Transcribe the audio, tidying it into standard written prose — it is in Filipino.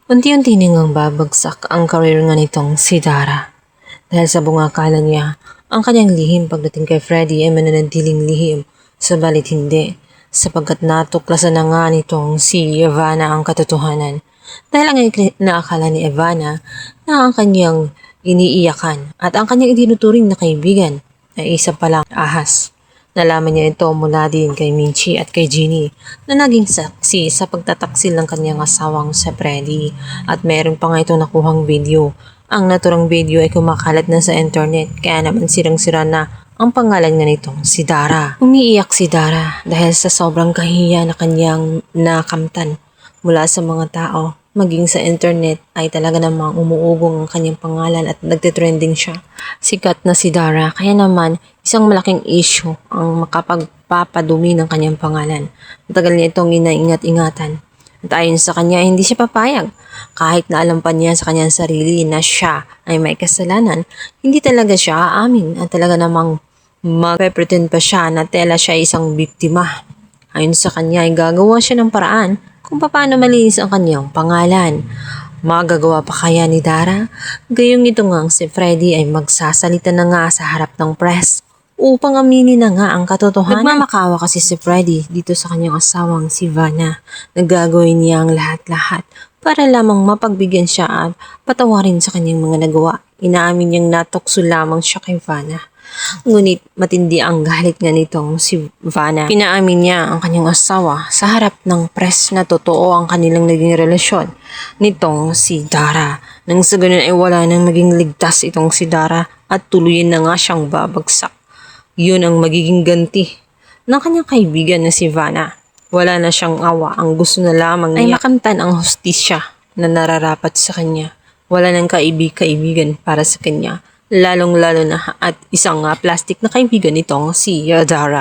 Unti-unti nang babagsak ang career nga nitong si Dara. Dahil sa bungakala niya, ang kanyang lihim pagdating kay Freddy ay mananatiling lihim, sabalit hindi, sapagkat natuklasan na nga nitong si Ivana ang katotohanan. Dahil ang inaakala ni Ivana na ang kanyang iniiyakan at ang kanyang itinuturing na kaibigan ay isa palang ahas. Nalaman niya ito mula din kay Minchi at kay Ginny na naging saksi sa pagtataksil ng kanyang asawang sa Freddy at meron pa nga ito nakuhang video. Ang naturang video ay kumakalat na sa internet kaya naman sirang-sira na ang pangalan nga nitong si Dara. Umiiyak si Dara dahil sa sobrang kahiya na kanyang nakamtan mula sa mga tao. Maging sa internet ay talaga namang umuugong ang kanyang pangalan at nagtitrending siya. Sikat na si Dara kaya naman isang malaking issue ang makapagpapadumi ng kanyang pangalan. Matagal niya itong inaingat-ingatan. At ayon sa kanya hindi siya papayag. Kahit na alam pa niya sa kanyang sarili na siya ay may kasalanan, hindi talaga siya aamin at talaga namang magpe-pretend pa siya na tela siya isang biktima. Ayon sa kanya ay gagawa siya ng paraan kung paano malinis ang kanyang pangalan. Magagawa pa kaya ni Dara? Gayong ito ngang si Freddy ay magsasalita na nga sa harap ng press upang aminin na nga ang katotohanan. Nagmamakawa kasi si Freddy dito sa kanyang asawang si Ivana. Naggagawin niya ang lahat-lahat para lamang mapagbigyan siya at patawarin sa kanyang mga nagawa. Inaamin niyang natukso lamang siya kay Ivana. Ngunit matindi ang galit nga nitong si Ivana. Pinaamin niya ang kanyang asawa sa harap ng press na totoo ang kanilang naging relasyon nitong si Dara. Nang sa ganun ay wala nang maging ligtas itong si Dara at tuluyan na nga siyang babagsak. Yun ang magiging ganti ng kanyang kaibigan na si Ivana. Wala na siyang awa, ang gusto na lamang niya ay makamtan ang hustisya na nararapat sa kanya. Wala nang kaibigan para sa kanya. Lalong-lalo na at isang plastic na kaibigan nitong si Dara.